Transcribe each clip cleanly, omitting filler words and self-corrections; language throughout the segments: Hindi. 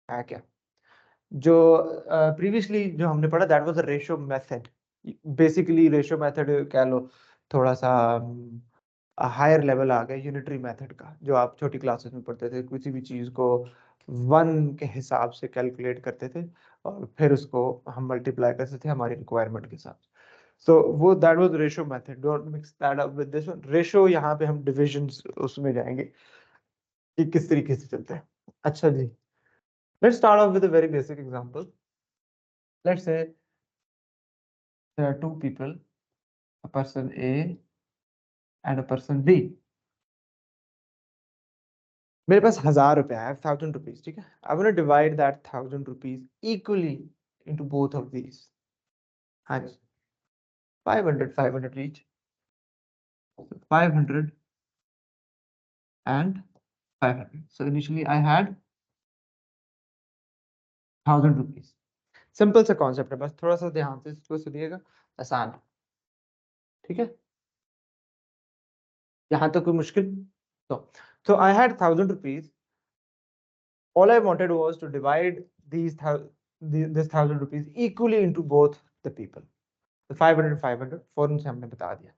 है क्या? जो प्रीवियसली जो हमने पढ़ा that was a ratio method. Basically ratio method कह लो, थोड़ा सा हायर लेवल आ गया यूनिटरी मेथड का, जो आप छोटी क्लासेस में पढ़ते थे, किसी भी चीज को वन के हिसाब से कैलकुलेट करते थे और फिर उसको हम मल्टीप्लाई करते थे हमारी रिक्वायरमेंट के साथ। सो वो that was ratio method, don't mix that up with this one. Ratio यहाँ पे हम डिविजन्स उसमें जाएंगे कि किस तरीके से चलते हैं। अच्छा जी, let's start off with a very basic example. Let's say there are two people, a person A and a person B. मेरे पास 1000 रुपए है, 1000 रुपीज, ठीक है। I want to divide that 1000 rupees equally into both of these. हाँ जी, 500 500 each, 500 and 500। So initially I had 1000 rupees। Simple सा कॉन्सेप्ट है, बस थोड़ा सा ध्यान से इसको सुनिएगा, आसान है, ठीक है। यहाँ तक कोई मुश्किल? तो I had 1000 rupees। All I wanted was to divide this 1000 rupees equally into both the people। तो 500 500 फौरन से हमने बता दिया।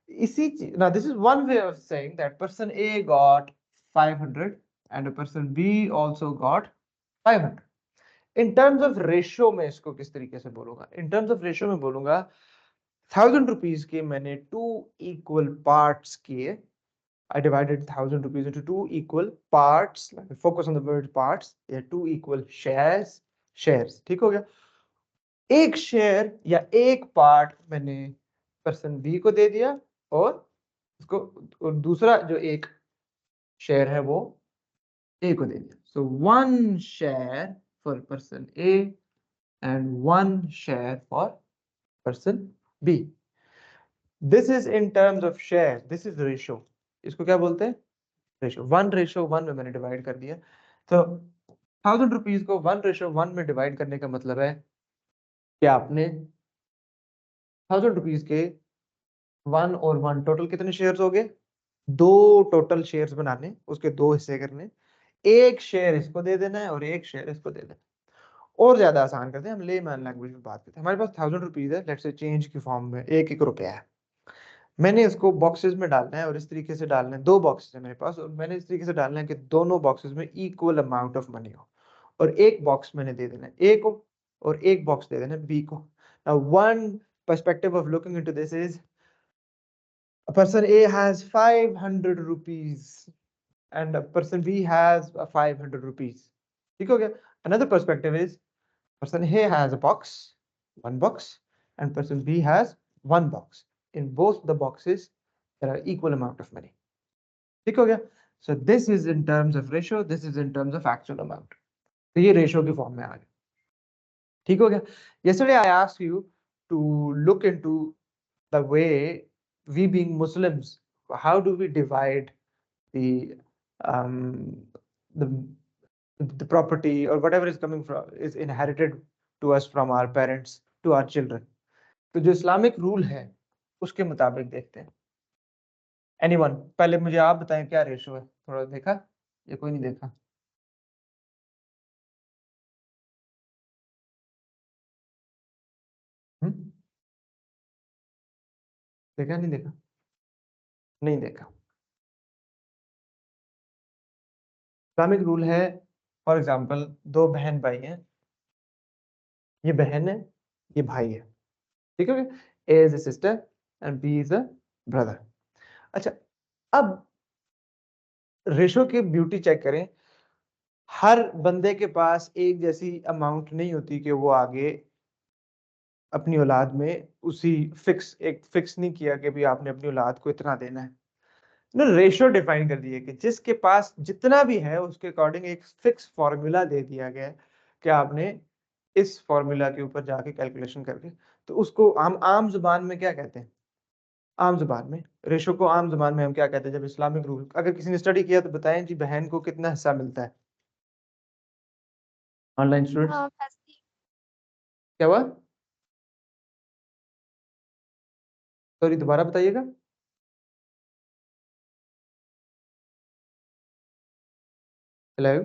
इसी चीज, now this is one way of saying that person A got 500 and a person B also got 500। in terms of ratio में इसको किस तरीके से बोलूंगा? in terms of ratio में बोलूंगा 1000 rupees के मैंने 2 equal parts किए। I divided 1000 rupees into 2 equal parts। Focus on the word parts। They are 2 equal shares। shares, ठीक हो गया। एक शेयर या एक पार्ट मैंने पर्सन बी को दे दिया और उसको, और दूसरा जो एक शेयर है वो ए को दे दिया। So one share for person A and one share for person B. This is in terms of share, this is ratio. इसको क्या बोलते हैं? रेशियो। 1:1 में मैंने डिवाइड कर दिया। तो 1000 रुपीज को 1:1 में डिवाइड करने का मतलब है कि आपने 1000 रुपीज के 1 और 1 टोटल कितने शेयर्स हो गए? 2 टोटल शेयर्स बनाने, उसके 2 हिस्से करने, एक शेयर इसको दे देना है और एक शेयर इसको दे देना है। और ज्यादा आसान करते हैं, हम लेमैन लैंग्वेज में बात करते हैं। हमारे पास 1000 रुपीज है, लेट्स से चेंज की फॉर्म में 1 रुपया है। मैंने इसको बॉक्सेस में डालना है और इस तरीके से डालना है, 2 बॉक्सेस है मेरे पास और मैंने इस तरीके से डालना है कि दोनों बॉक्सेस में इक्वल अमाउंट ऑफ मनी हो। और एक बॉक्स मैंने दे देना है ए को और एक बॉक्स दे देना है बी को। Now one perspective of looking into this is a person A has 500 rupees and a person B has 500 rupees। ठीक हो गया। Another perspective is person A has a box, one box, and person B has one box। In both the boxes there are equal amount of money। ठीक हो गया। So this is in terms of ratio, this is in terms of actual amount। तो ये रेशियो की फॉर्म में आ गया। ठीक हो गया। Yesterday I asked you to look into the way we being Muslims, how do we divide the um, the the property or whatever is coming from is inherited to us from our parents to our children। तो जो इस्लामिक रूल है उसके मुताबिक देखते हैं। एनीवन, पहले मुझे आप बताएं क्या रेशो है? थोड़ा देखा या कोई नहीं देखा? हम्म, देखा नहीं देखा? नहीं देखा। इस्लामिक रूल है, फॉर एग्जांपल दो बहन भाई हैं, ये बहन है, ये भाई है, ठीक है। A is a sister and B is a brother. अच्छा, अब रेशो की ब्यूटी चेक करें। हर बंदे के पास एक जैसी अमाउंट नहीं होती कि वो आगे अपनी औलाद में उसी फिक्स नहीं किया कि भी आपने अपनी औलाद को इतना देना है ना। रेशो डिफाइन कर दिए कि जिसके पास जितना भी है उसके अकॉर्डिंग एक फिक्स फॉर्मूला दे दिया गया है कि आपने इस फॉर्मूला के ऊपर जाके कैलकुलेशन करके, तो उसको हम आम जुबान में क्या कहते हैं? आम जुबान में रेशो को आम जुबान में हम क्या कहते हैं? जब इस्लामिक रूल, अगर किसी ने स्टडी किया तो बताएं जी, बहन को कितना हिस्सा मिलता है? ऑनलाइन स्टूडेंट्स, क्या हुआ? सॉरी, दोबारा बताइएगा। Hello,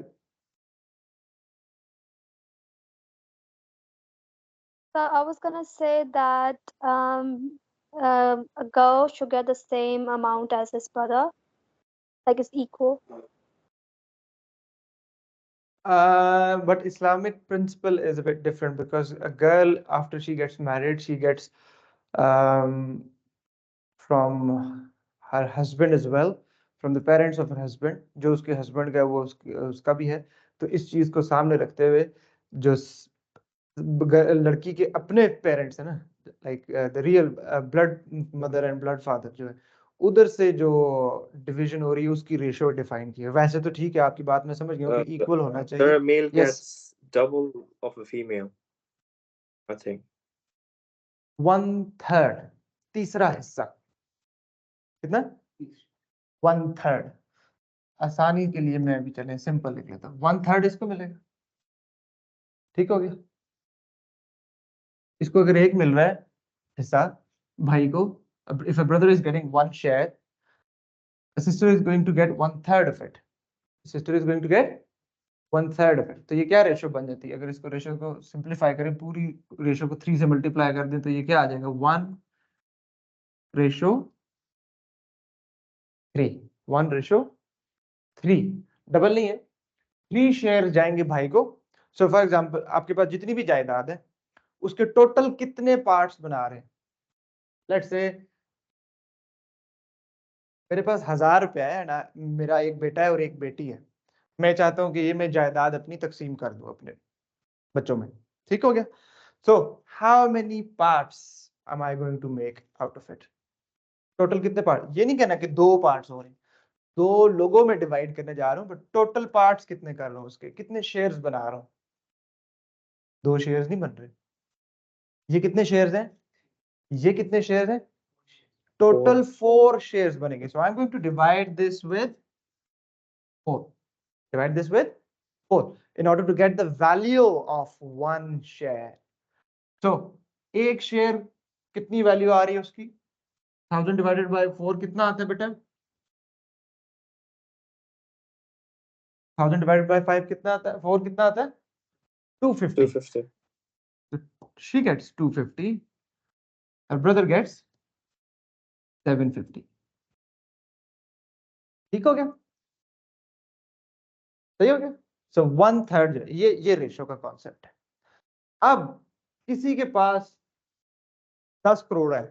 So I was gonna say that a girl should get the same amount as his brother, like it's equal. But Islamic principle is a bit different because a girl, after she gets married, she gets um, from her husband as well, from the parents of her husband. जो उसके husband का है, वो उसका भी है. तो इस चीज को सामने रखते हुए जो लड़की के अपने पेरेंट्स है ना, like the real blood mother and blood father जो है, उधर से जो डिवीजन हो रही है उसकी रेशियो डिफाइन की है. वैसे तो ठीक है, आपकी बात मैं समझ गया हूँ कि इक्वल होना चाहिए. A male Yes. gets double of a female, I think. 1/3, तीसरा हिस्सा. कितना? 1/3. आसानी के लिए मैं अभी चले सिंपल लिख लेता हूँ. 1/3 इसको मिलेगा. ठीक हो गया. इसको अगर एक मिल रहा है हिस्सा भाई को, if a brother is getting one share, a sister is going to get 1/3 of it. Sister is going to get 1/3 of it. तो ये क्या रेशियो बन जाती है? अगर इसको रेशियो को सिंप्लीफाई करें, पूरी रेशियो को 3 से मल्टीप्लाई कर दें, तो ये क्या आ जाएगा? 1/3. 1/3. डबल नहीं है, 3 शेयर जाएंगे भाई को. सो फॉर एग्जाम्पल, आपके पास जितनी भी जायदाद है उसके टोटल कितने पार्ट्स बना रहे हैं? लेट्स से मेरे पास 1000 रुपया है ना, मेरा एक बेटा है और एक बेटी है. मैं चाहता हूं कि ये मैं जायदाद अपनी तकसीम कर दूं अपने बच्चों में. ठीक हो गया. So how many parts am I going to make out of it? Total कितने पार्ट? ये नहीं कहना कि 2 पार्ट्स हो रहे हैं, 2 लोगों में डिवाइड करने जा रहा हूं, बट टोटल पार्ट्स कितने कर रहा हूं, उसके कितने शेयर्स बना रहा हूं? 2 शेयर्स नहीं बन रहे. ये कितने शेयर्स हैं? ये कितने शेयर्स हैं? टोटल 4 शेयर्स बनेंगे. So I am going to divide this with 4. Divide this with 4 in order to get the value of one share. So एक शेयर कितनी वैल्यू आ रही है उसकी? 1000 divided by 4 कितना आता है बेटा? 1000 divided by 5 कितना आता है? 4 कितना आता है? 250. 250. So she gets 250. Her brother gets 750. ठीक हो गया? सही हो गया. सो 1/3 ये रेशियो का कॉन्सेप्ट है. अब किसी के पास 10 करोड़ है.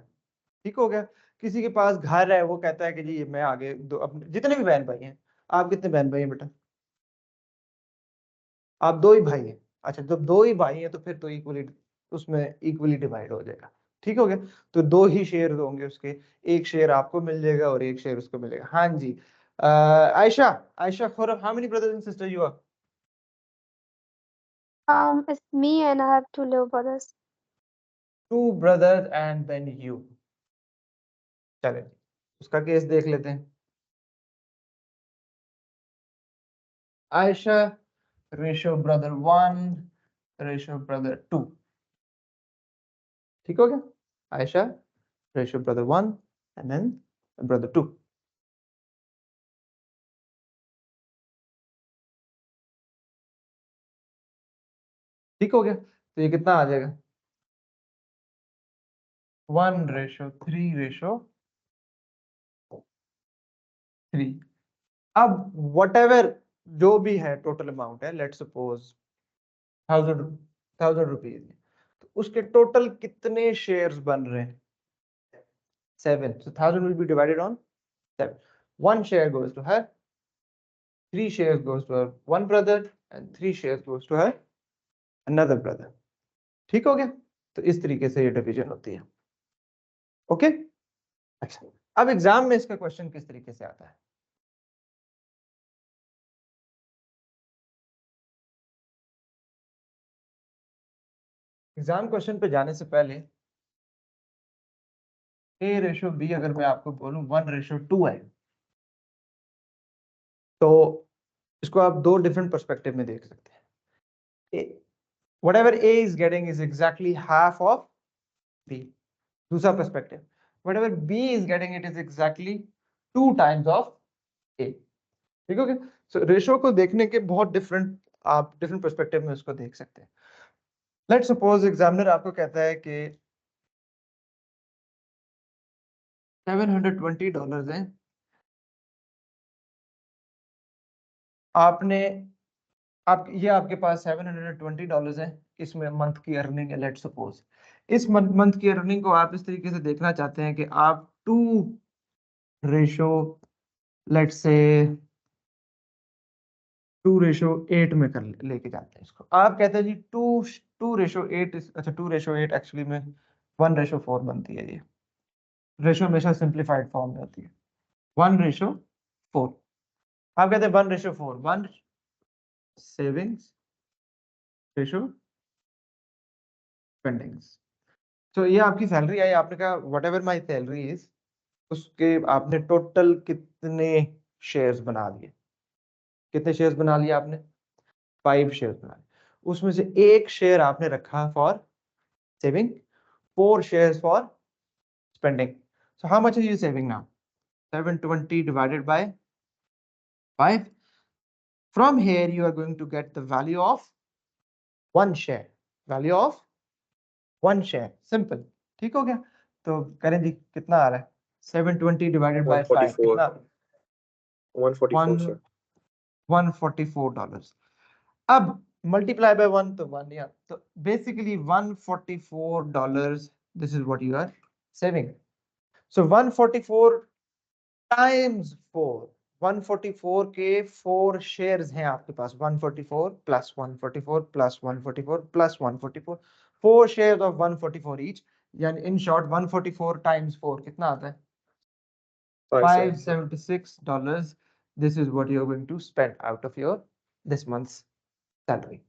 ठीक हो गया. किसी के पास घर है, वो कहता है कि जी मैं आगे दो अपने जितने भी बहन भाई हैं. आप कितने बहन भाई हैं बेटा? आप 2 ही भाई हैं. अच्छा, जब 2 ही भाई हैं तो फिर तो इक्वली उसमें इक्वली डिवाइड हो जाएगा. ठीक हो गया. तो 2 ही शेयर होंगे उसके. एक शेयर आपको मिल जाएगा और एक शेयर उसको मिलेगा. हाँ जी. Ayesha Khurram, how many brothers and sister you are? It's me and I have 2 little brothers. 2 brothers and then you. चले उसका केस देख लेते हैं. Ayesha ratio brother 1, ratio brother 2. ठीक हो गया. Ayesha ratio brother 1 and then brother 2. ठीक हो गया. तो ये कितना आ जाएगा? 1/3. अब whatever जो भी है टोटल अमाउंट है, लेट्स सपोज 1000 रुपीज, तो उसके टोटल कितने शेयर्स बन रहे हैं? 7. So 1000 will be divided on 7. 1 share goes to her, 3 shares goes to her one brother, and 3 shares goes to her another brother. ठीक हो गया. तो इस तरीके से ये डिवीजन होती है. ओके. अच्छा, अब एग्जाम में इसका क्वेश्चन किस तरीके से आता है? एग्जाम क्वेश्चन पे जाने से पहले A/B अगर मैं आपको बोलूं 1/2 है, तो इसको आप 2 डिफरेंट पर्सपेक्टिव में देख सकते हैं. Whatever A is getting is exactly half of B. दूसरा perspective, whatever B is getting it is exactly 2 times of A. ठीक हो गया. सो रेशियो को देखने के बहुत डिफरेंट, आप डिफरेंट पर्सपेक्टिव में उसको देख सकते हैं. लेट्स सपोज एग्जामिनर आपको कहता है कि $720 है, आपने ये आपके पास $720 है, इसमें मंथ की अर्निंग है। लेट्स सपोज इस मंथ की अर्निंग को आप इस तरीके से देखना चाहते हैं कि आप 2 लेट्स से 2:8 में कर लेके जाते हैं इसको। आप कहते हैं जी 2:8, अच्छा 2:8 एक्चुअली में 1:4 बनती है। ये रेशो हमेशा सिंप्लीफाइड फॉर्म में होती है, 1:4। आप कहते हैं 1:4, 1 सेविंग्स रेशो स्पेंडिंग्स। तो ये आपकी सैलरी आई, आपने कहा what ever my salary is, उसके आपने टोटल कितने शेयर्स बना लिए, कितने शेयर्स बना लिए आपने? 5 शेयर्स बना लिए। उसमें से 1 शेयर आपने रखा for saving, 4 shares for spending. So how much are you saving now? 720 divided by 5. From here you are going to get the value of 1 share. Value of 1 share. Simple. ठीक हो गया? तो करें जी, कितना आ रहा है? 720 divided by 5 144. कितना? 144, sir. $144. अब multiply by 1 तो 1 या तो basically $144. This is what you are saving. So 144 times 4, 144 के 4 शेयर्स हैं आपके पास, 144 plus 144 plus 144 plus 144, 4 shares of 144 each, यानी इन शॉर्ट 144 टाइम्स 4 कितना आता है? 576. $576. This is what you're going to spend out of your this month's salary.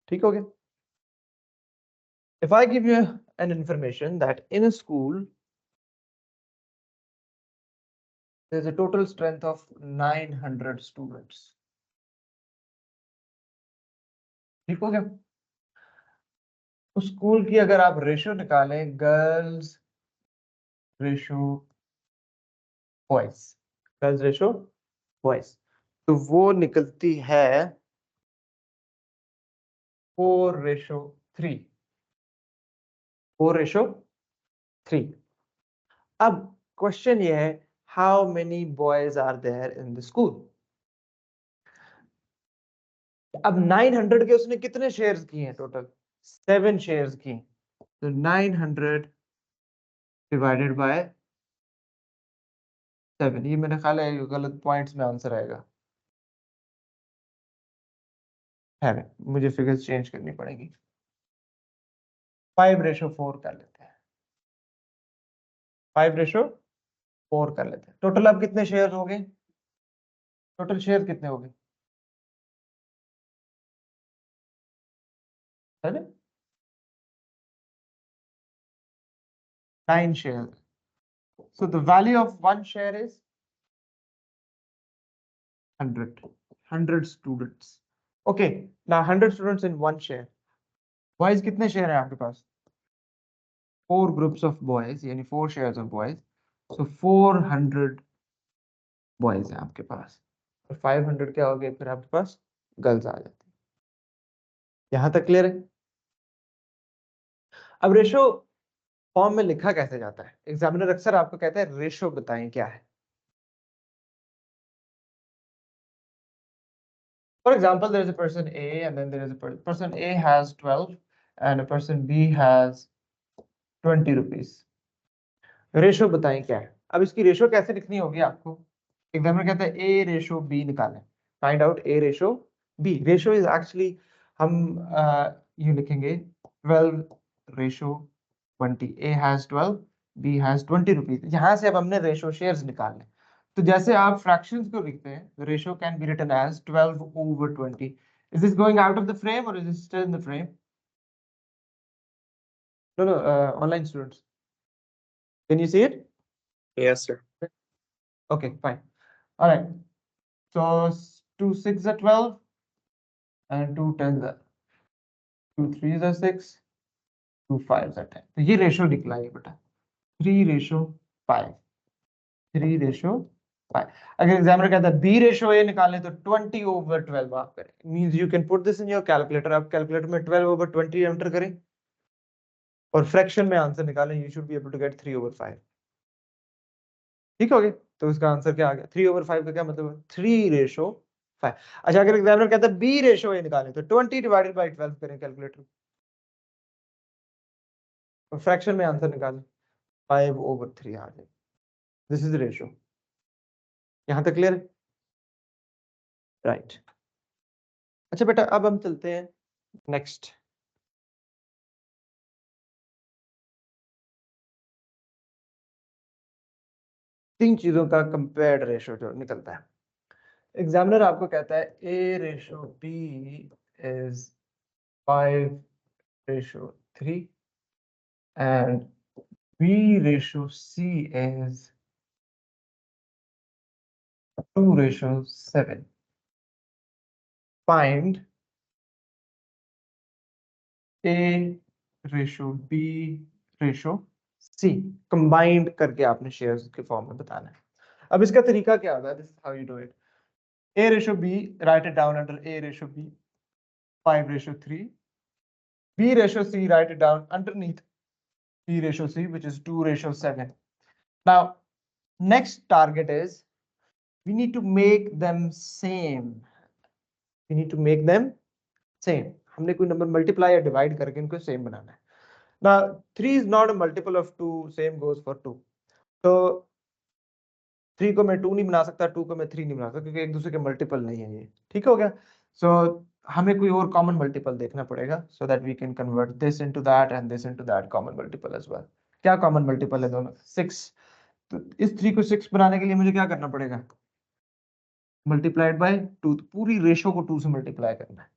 ठीक हो गया? If I give you an information that in a school there's a total strength of 900 students. ठीक हो गया? उस स्कूल की अगर आप रेशियो निकालें, girls ratio boys, girls ratio boys, तो वो निकलती है 4:3, 4:3। अब क्वेश्चन ये है, how many boys are there in the school? अब 900 के उसने कितने शेयर्स किए हैं? टोटल 7 शेयर्स किए, तो 900 डिवाइडेड बाय 7, ये मेरे ख्याल है गलत पॉइंट्स में आंसर आएगा, है मुझे फिगर्स चेंज करनी पड़ेगी। 5:4 कर लेते हैं, 5:4 कर लेते हैं। टोटल अब कितने शेयर हो गए? टोटल शेयर कितने हो गए? है ना, 9 share. So the value of 1 share is 100 students. Okay, now 100 students in 1 share. Boys कितने शेयर हैं आपके पास? 4 groups of boys, यानी 4 shares of boys. So 400 boys हैं आपके पास, और 500 क्या हो गए फिर आपके पास? गर्ल्स आ जाती है। यहां तक क्लियर है? अब रेशो फॉर्म में लिखा कैसे जाता है? एग्जामिनर अक्सर आपको कहता है रेशो बताएं क्या है। For example, there is a person A and then there is a person A has 12 and a person B has 20 rupees. Ratio बताएं क्या है? अब इसकी रेशो कैसे लिखनी होगी आपको? एग्जामिनर कहता है A रेशो B निकालें, find out A ratio B। Ratio is actually हम यूं लिखेंगे 12:20। A has 12, B has 20 rupees। यहां से अब हमने रेशो शेयर्स निकालने, तो जैसे आप फ्रैक्शंस को लिखते हैं, ratio can be written as 12/20। Is this going out of the frame or is it still in the frame? No, online students. Can you see it? Yes, sir. Okay, fine. All right. So 2 6s are 12 and 2 10s are 2 3s are 6, 2 5s are 10। तो ये रेशो निकला है बेटा, 3:5, 3:5। अगर एग्जामिनर कहता है बी रेशो ए निकालें तो 20/12 आप करें, means you can put this in your calculator, आप कैलकुलेटर में 12/20 एंटर करें और फ्रैक्शन में आंसर निकालें, you should be able to get 3/5। ठीक हो गया, तो इसका आंसर क्या आ गया, 3/5 का क्या मतलब है, 3/5। अच्छा अगर एग्जामिनर कहता है बी रेशो ए निकालें तो 20/12 करें कैलकुलेटर और फ्रैक्शन में आंसर निकालें, 5/3 आ जाए। This is ratio. यहां तक क्लियर है? राइट। अच्छा बेटा अब हम चलते हैं नेक्स्ट। तीन चीजों का कंपेयर्ड रेशो जो निकलता है, एग्जामिनर आपको कहता है A ratio B is 5/3 and B ratio C is 2/7. Find A ratio B ratio C combined करके आपने शेयर्स के फॉर्म में बताना है। अब इसका तरीका क्या होता है, this is how you do it. A ratio B, write it down under A ratio B, 5/3. B ratio C, write it down underneath B ratio C, which is 2/7. Now, next target is we need to make them same. We need to make them same. हमने कोई नंबर मल्टीप्लाई या डिवाइड करके इनको सेम बनाना है। Now 3 is not a multiple of 2, same goes for 2. तो 3 को मैं 2 नहीं बना सकता, 2 को मैं 3 नहीं बना सकता क्योंकि एक दूसरे के मल्टीपल नहीं है ये। ठीक हो गया? सो हमें कोई और कॉमन मल्टीपल देखना पड़ेगा so that we can convert this into that and this into that common multiple as well. क्या कॉमन मल्टीपल है दोनों? 6। तो इस 3 को 6 बनाने के लिए मुझे क्या करना पड़ेगा? मल्टीप्लाइड बाय 2, पूरी रेशो को 2 से मल्टीप्लाई करना है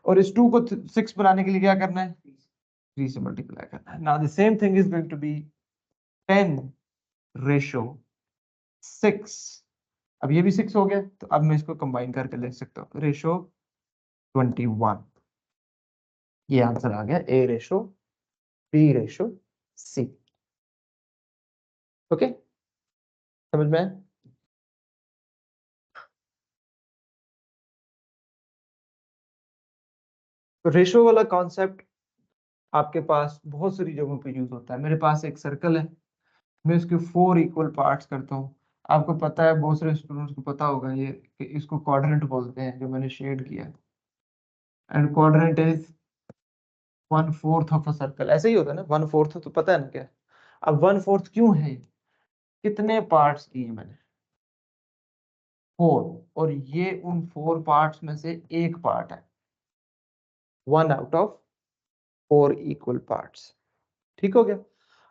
और इस 2 को 6 बनाने के लिए क्या करना है? 3 से मल्टीप्लाई करना है। Now the same thing is going to be 10/6। अब ये भी 6 हो गया तो अब मैं इसको कंबाइन करके लिख सकता हूँ रेशो 21। ये आंसर आ गया ए रेशो बी रेशो सी। ओके, समझ में आया? तो रेशो वाला कॉन्सेप्ट आपके पास बहुत सारी जगहों पे यूज होता है। मेरे पास एक सर्कल है, मैं इसके 4 इक्वल पार्ट्स करता हूँ। आपको पता है, बहुत सारे स्टूडेंट्स को पता होगा ये कि इसको क्वाड्रेंट बोलते हैं, जो मैंने शेड किया है। And quadrant is 1/4 of a circle. ऐसे ही होता है ना, 1/4 तो पता है ना क्या। अब 1/4 क्यों है? कितने पार्ट्स किए मैंने? 4, और ये उन 4 पार्ट्स में से एक पार्ट है, 1 आउट ऑफ 4 इक्वल पार्ट्स। ठीक हो गया?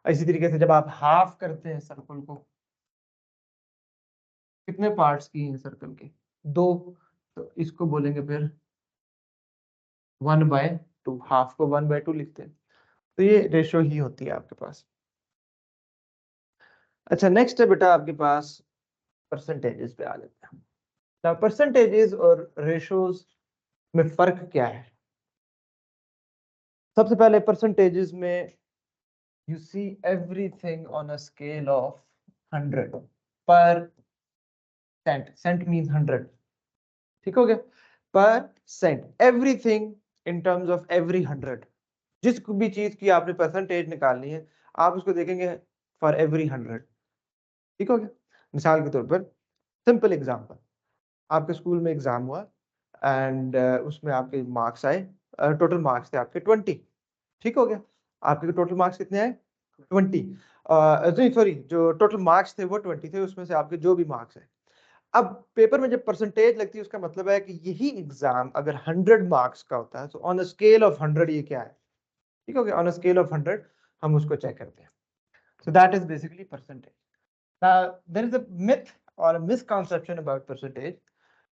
इसी तरीके से जब आप हाफ करते हैं सर्कल को, कितने पार्ट्स किए हैं सर्कल के? 2, तो इसको बोलेंगे फिर 1/2। हाफ को 1/2 लिखते हैं। तो ये रेशो ही होती है आपके पास। अच्छा नेक्स्ट है बेटा आपके पास परसेंटेजेस पे आ लेते हैं। ना परसेंटेजेस और रेशोज में फर्क क्या है? सबसे पहले परसेंटेजेस में you see everything on a scale of 100 per cent. Cent means 100. ठीक हो गया? Per cent, everything in terms of every 100. जिस भी चीज की आपने परसेंटेज निकालनी है, आप उसको देखेंगे for every 100. ठीक हो गया? मिसाल के तौर पर सिंपल एग्जांपल, आपके स्कूल में एग्जाम हुआ एंड उसमें आपके मार्क्स आए, टोटल मार्क्स थे आपके 20। ठीक हो गया? आपके टोटल मार्क्स कितने आए? 20। सॉरी, जो टोटल मार्क्स थे वो 20 थे, उसमें से आपके जो भी मार्क्स है। अब पेपर में जब परसेंटेज लगती है उसका मतलब है कि यही एग्जाम अगर 100 मार्क्स का होता है तो ऑन अ स्केल ऑफ 100 ये क्या है? ठीक हो गया? ऑन अ स्केल ऑफ 100 हम उसको चेक करते हैं। So that is basically percentage. Now there is a myth or a misconception about percentage.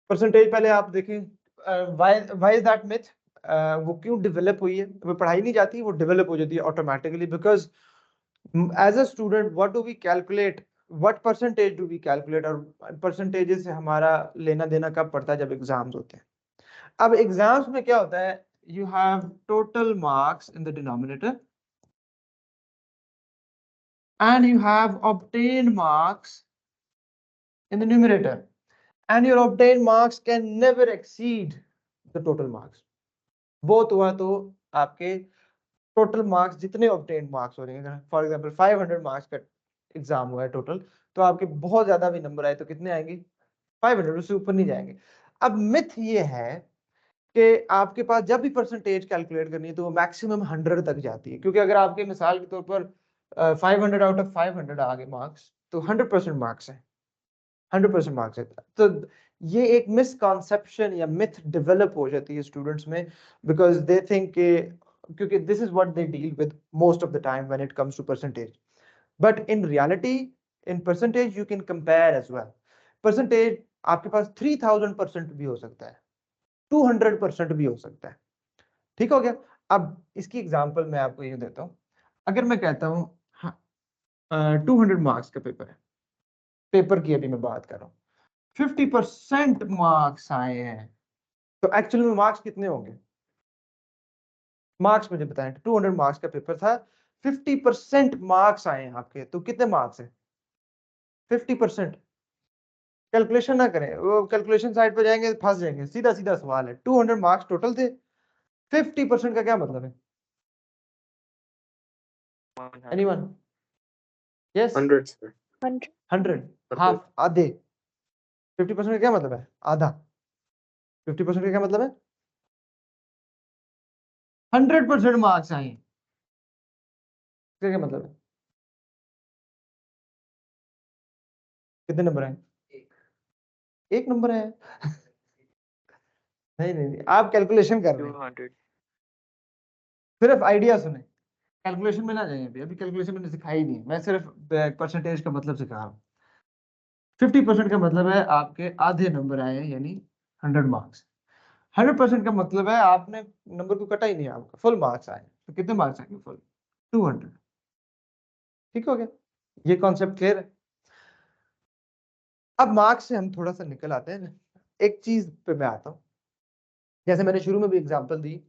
Percentage पहले आप देखें, व्हाई इज दैट मिथ? वो क्यों डेवलप हुई है? वो पढ़ाई नहीं जाती, वो डेवलप हो जाती है automatically, because as a student what do we calculate, what percentage do we calculate, और परसेंटेजेस से हमारा लेना देना कब पड़ता है? जब एग्जाम्स होते हैं। अब एग्जाम्स में क्या होता है, you have total marks in the denominator and you have obtained marks in the numerator, and your obtained marks can never exceed the total marks. वो तो हुआ तो आपके टोटल मार्क्स जितने ऑब्टेन्ड मार्क्स हो रहे हैं, फॉर एग्जांपल 500 मार्क्स का एग्जाम हुआ है टोटल, तो आपके बहुत ज्यादा भी नंबर आए तो कितने आएंगे? 500, उससे ऊपर नहीं जाएंगे। अब मिथ ये है कि आपके पास जब भी परसेंटेज कैलकुलेट करनी है तो वो मैक्सिमम 100 तक जाती है, क्योंकि अगर आपके मिसाल के तौर पर 500 आउट ऑफ 500 आ गए मार्क्स तो 100% मार्क्स है, 100% मार्क्स है। तो ये एक मिसकॉन्सेप्शन या मिथ डेवलप हो जाती है स्टूडेंट्स में, बिकॉज दे थिंक के, क्योंकि this is what they deal with most of the time when it comes to percentage, but in reality in percentage you can compare as well. Percentage आपके पास 3000% भी हो सकता है, 200% भी हो सकता है, ठीक हो गया। अब इसकी एग्जांपल मैं आपको ये देता हूँ। अगर मैं कहता हूँ 200 मार्क्स का पेपर है, पेपर की अभी मैं बात कर रहा हूँ, 50% मार्क्स आए हैं, तो एक्चुअली में मार्क्स कितने होंगे? मार्क्स मुझे बताएं, 200 मार्क्स का पेपर था, 50% मार्क्स आए हैं आपके, तो कितने मार्क्स हैं? 50%। कैलकुलेशन ना करें, वो कैलकुलेशन साइड पे जाएंगे फंस जाएंगे, सीधा सीधा सवाल है। 200 मार्क्स टोटल थे, 50% का क्या मतलब है? 100. एनीवन? Yes, 100, sir. 100, हाफ, आधे। 50% का क्या मतलब है? आधा। 50% का क्या मतलब है? 100% मार्क्स आए, इसका क्या मतलब है? कितने नंबर आए? एक नंबर है। नहीं नहीं नहीं, आप कैलकुलेशन कर रहे हैं, 200. सिर्फ आइडिया सुने, कैलकुलेशन में ना जाए। अभी कैलकुलेशन मैंने सिखाई नहीं है, मैं सिर्फ परसेंटेज का मतलब सिखा रहा हूँ। 50% का मतलब है आपके आधे नंबर आए हैं, यानी 100 मार्क्स। 100% का मतलब है आपने नंबर को कटा ही नहीं, आपका फुल मार्क्स आए, तो कितने मार्क्स आएंगे? फुल 200, ठीक हो गया। ये कॉन्सेप्ट क्लियर है? अब मार्क्स से हम थोड़ा सा निकल आते हैं, एक चीज पे मैं आता हूँ। जैसे मैंने शुरू में भी एग्जांपल दी,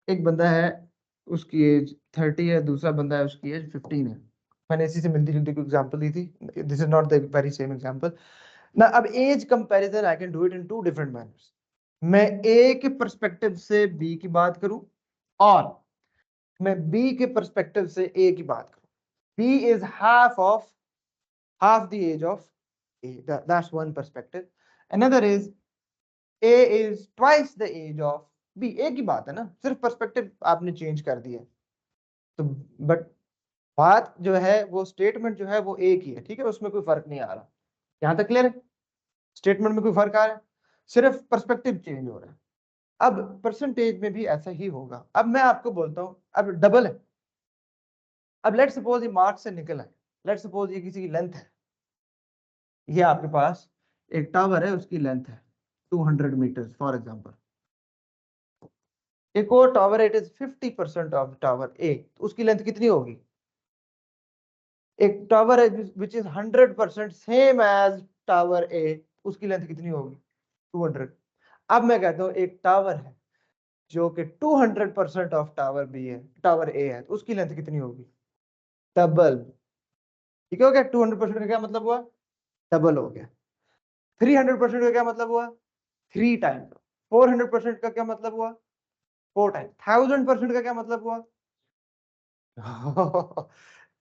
एक बंदा है उसकी एज 30 है, दूसरा बंदा है उसकी एज 15 है। मैंने इसी से मिलती जुलती कोई एग्जांपल दी थी, this is not the very same example ना। अब as comparison I can do it in two different manners. मैं ए के पर्सपेक्टिव से बी की बात करूं, और मैं बी के पर्सपेक्टिव से ए की बात करूं। B is half the age of A. That's one perspective. Another is A is twice the age of B. A की बात है ना, सिर्फ पर्सपेक्टिव आपने चेंज कर दिया, तो बट बात जो है, वो स्टेटमेंट जो है वो A की है, ठीक है, उसमें कोई फर्क नहीं आ रहा। यहां तक क्लियर है? स्टेटमेंट में कोई फर्क आ रहा है, सिर्फ पर्सपेक्टिव चेंज हो रहा है। अब परसेंटेज में भी ऐसा ही होगा। अब मैं आपको बोलता हूं, अब डबल है। अब लेट सपोज ये मार्क्स से निकल है, लेट सपोज ये किसी की लेंथ है, ये आपके पास एक टावर है, उसकी लेंथ है 200 मीटर्स फॉर एग्जांपल। एक और tower, it is 50% of tower A, उसकी लेंथ कितनी होगी? एक टावर है which is 100% same as tower A, उसकी लेंथ कितनी होगी? 200। अब मैं कहता हूं एक टावर है जो कि 200% ऑफ टावर बी है, टावर ए है, तो उसकी लेंथ कितनी होगी? डबल। ठीक हो गया? 200% का क्या मतलब हुआ? डबल हो गया। 300% का क्या मतलब हुआ? 3 टाइम्स। 400% का क्या मतलब हुआ? 4 टाइम्स। 1000% का क्या मतलब हुआ?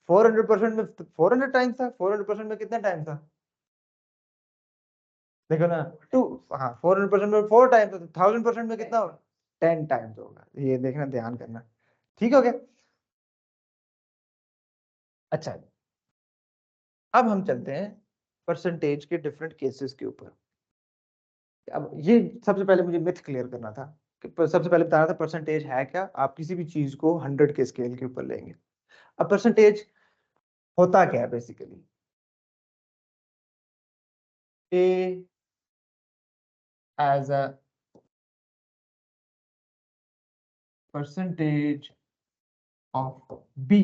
400% में 400 टाइम्स था, 400% में कितना टाइम था? देखो ना, 2, हाँ 400% में 4 टाइम्स था, तो 1000% में कितना होगा? 10 टाइम्स होगा। ये देखना, ध्यान करना, ठीक हो गया। अच्छा, अब हम चलते हैं परसेंटेज के डिफरेंट केसेस के ऊपर। अब ये सबसे पहले मुझे मिथ क्लियर करना था, कि सबसे पहले बताना था परसेंटेज है क्या। आप किसी भी चीज को 100 के स्केल के ऊपर लेंगे। अब परसेंटेज होता क्या है basically? A as a percentage of B,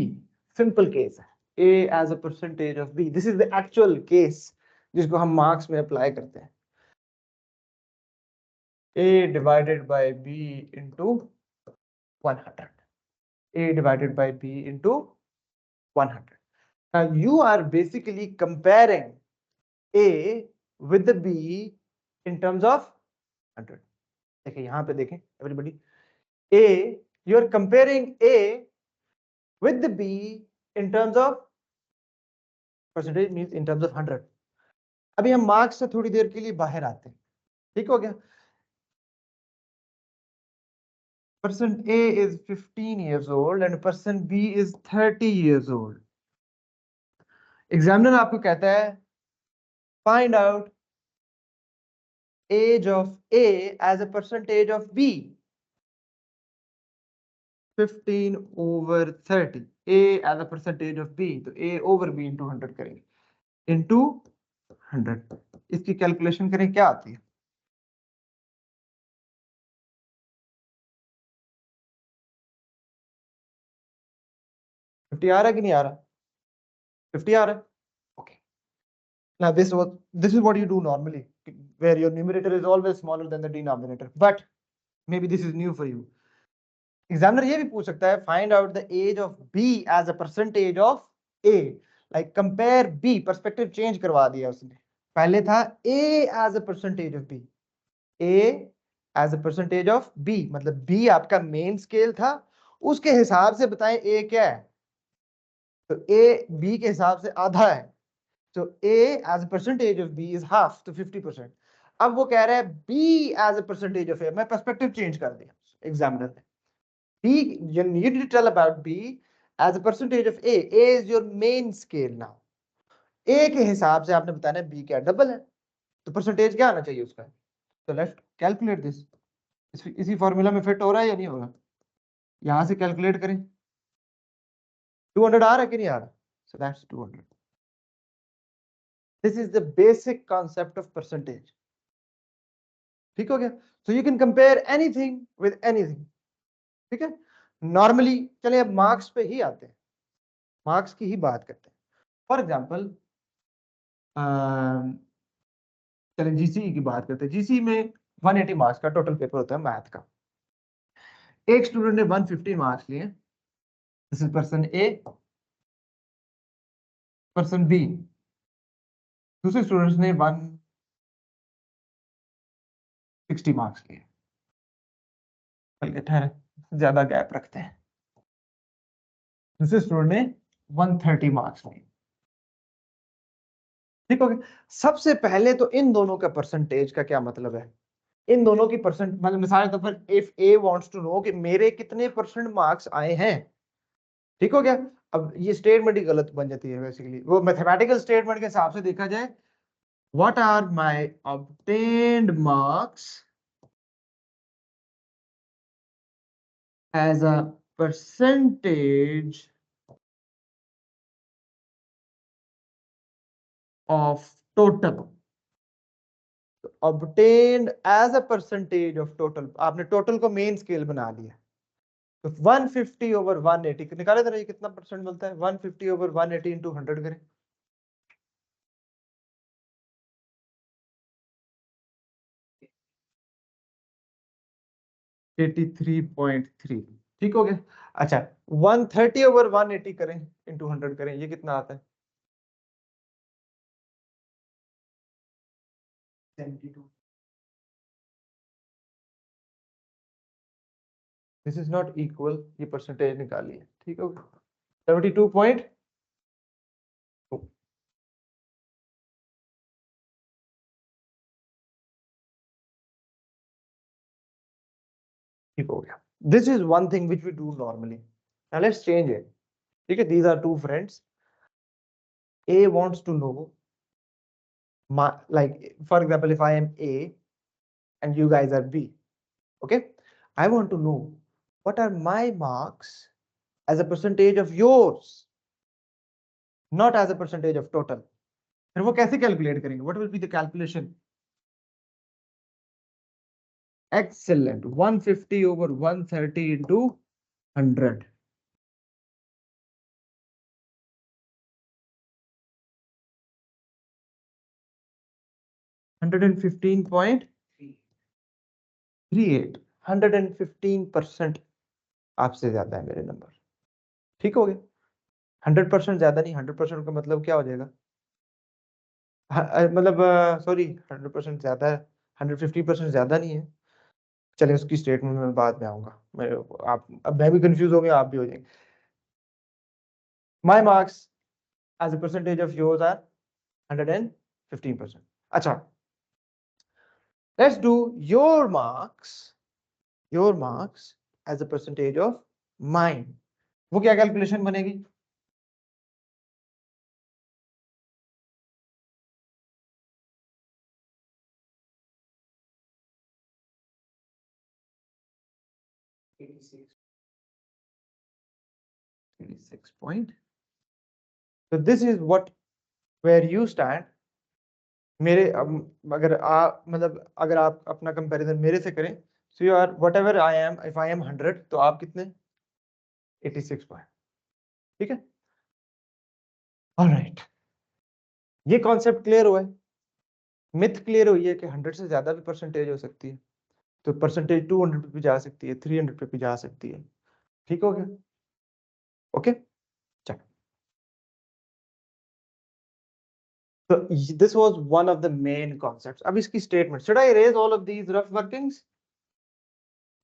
simple case है। A as a percentage of B, this is the actual case जिसको हम मार्क्स में अप्लाई करते हैं। A divided by B into 100, a divided by b into 100. Now you are basically comparing A with the B in terms of 100. देखिए यहाँ पे देखें everybody, A, you are comparing A with the B in terms of percentage, means in terms of 100. अभी हम मार्क्स से थोड़ी देर के लिए बाहर आते हैं, ठीक हो गया? Person A is 15 years old and person B is 30 years old. Examiner आपको कहता है find out age of A as a percentage of B. 15 over 30. A as a percentage of B. तो A over B into 100 करेंगे. Into 100. इसकी कैलकुलेशन करें, क्या आती है? आ रहा है कि नहीं आ रहा? 50 आ रहा है? Okay. Now this is what you do normally, where your numerator is always smaller than the denominator. But maybe this is new for you. Examiner ये भी पूछ सकता है find out the age of B as a percentage of A. Like compare B, perspective change करवा दिया उसने. पहले था A as a percentage of B. A as a percentage of B, मतलब B आपका मेन स्केल था, उसके हिसाब से बताएं A क्या है. तो A B के हिसाब से आधा है. So A as a percentage of B is half, तो 50%. अब वो कह रहा है B as a percentage of A. मैं पर्सपेक्टिव चेंज कर दिया एग्जामिनर ने. B, you need to tell about B as a percentage of A. A is your main scale now. A के हिसाब से आपने बताना है B क्या डबल है, तो परसेंटेज क्या आना चाहिए उसका. तो लेट्स कैलकुलेट दिस. इसी फॉर्मूला में फिट हो रहा है या नहीं हो रहा? यहां से कैलकुलेट करें. 200 आ रहा है कि नहीं आ रहा? So that's 200. This is the basic concept of percentage. ठीक हो गया? So you can compare anything with anything. ठीक है? नॉर्मली चलिए अब मार्क्स पे ही आते हैं, मार्क्स की ही बात करते हैं. फॉर एग्जाम्पल चलिए जीसी की बात करते हैं. जीसी में 180 मार्क्स का टोटल पेपर होता है मैथ का. एक स्टूडेंट ने 150 मार्क्स लिए. This is person A. Person B, दूसरे स्टूडेंट्स ने 160 मार्क्स लिए. बल्कि ठहरे, ज्यादा गैप रखते हैं. दूसरे स्टूडेंट ने 130 मार्क्स लिए. ठीक हो गया? सबसे पहले तो इन दोनों का परसेंटेज का क्या मतलब है? इन दोनों की परसेंट, मतलब मिसाल के तौर पर if A wants to know कि मेरे कितने परसेंट मार्क्स आए हैं. ठीक हो गया? अब ये स्टेटमेंट ही गलत बन जाती है बेसिकली. वो मैथमेटिकल स्टेटमेंट के हिसाब से देखा जाए, what are my obtained marks as a percentage of total. obtained as a percentage of total. आपने टोटल को मेन स्केल बना लिया. तो 150 ओवर 180 निकाले थे, कितना परसेंट मिलता है? 150 ओवर 180 इंटू 100 करें. (83.3). ठीक हो गया? अच्छा 130 ओवर 180 करें इंटू 100 करें, ये कितना आता है? 72. दिस इज नॉट इक्वल, ये परसेंटेज निकालिए. ठीक हो गया? 72.2. ठीक हो गया? This is one thing which we do normally. Now let's change it. ठीक है? These are two friends. A wants to know like for example, if I am A and you guys are B, okay, I want to know what are my marks as a percentage of yours, not as a percentage of total. फिर वो कैसे कैलकुलेट करेंगे? What will be the calculation? Excellent. 150 over 130 into 100. (115.38). 115% आपसे ज्यादा है मेरे नंबर. ठीक हो गया? 100% ज्यादा नहीं, 100% का मतलब क्या हो जाएगा? मतलब सॉरी 100% ज्यादा है, 150% ज्यादा नहीं है। चलिए उसकी स्टेटमेंट में बाद में आऊंगा। मैं आप अब मैं भी कंफ्यूज हो गया, आप भी हो जाएंगे। My marks as a percentage of yours are 115%। अच्छा, let's do your marks as a percentage of mine. वो क्या कैलकुलेशन बनेगी? So this is what where you stand. मेरे अगर आप मतलब अगर आप अपना कंपैरिजन मेरे से करें, so you are whatever I am, if I am 100 तो आप कितने? 86 पॉइंट। ठीक है, ऑलराइट। ये कॉन्सेप्ट क्लियर हुआ है, मिथ क्लियर हुई है कि 100 से ज्यादा भी परसेंटेज हो सकती है, तो परसेंटेज 200 पे भी जा सकती है, 300 पे भी जा सकती है। ठीक हो गया? ओके, चलो। So this was one of the main concepts. अब इसकी statement, should I erase all of these rough workings?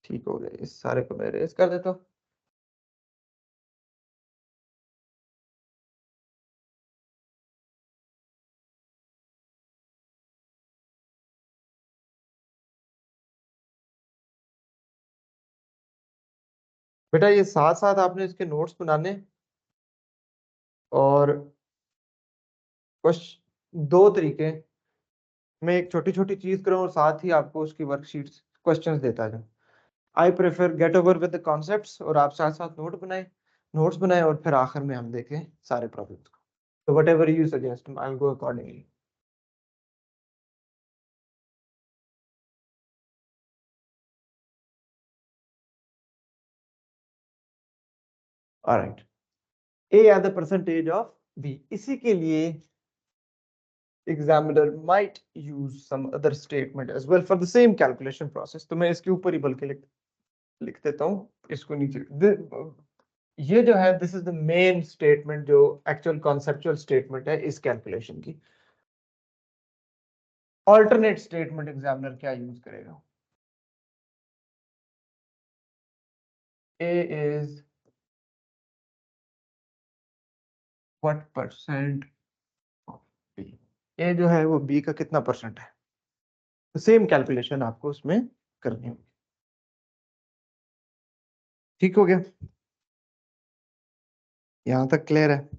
ठीक हो गया, इस सारे को मैं erase कर देता हूँ। बेटा ये साथ साथ आपने इसके नोट्स बनाने, और कुछ दो तरीके, मैं एक छोटी छोटी चीज करूँ और साथ ही आपको उसकी वर्कशीट्स क्वेश्चंस देता जाऊँ। I prefer get over with the concepts, और आप साथ साथ नोट्स बनाए और फिर आखिर में हम देखें सारे प्रॉब्लम्स को। तो whatever you suggest, I will go accordingly. Alright, A as the percentage of B, इसी के लिए examiner might use some other statement as well for the same calculation process। तो मैं इसके ऊपर ही बल्कि लिख देता हूँ, इसको नीचे। ये जो है this is the main statement, जो एक्चुअल कॉन्सेप्चुअल स्टेटमेंट है इस कैलकुलेशन की। ऑल्टरनेट स्टेटमेंट एग्जामिनर क्या यूज करेगा? A is what percent of B, A जो है वो B का कितना परसेंट है। तो सेम कैलकुलेशन आपको उसमें करनी होगी। ठीक हो गया, यहां तक क्लियर है?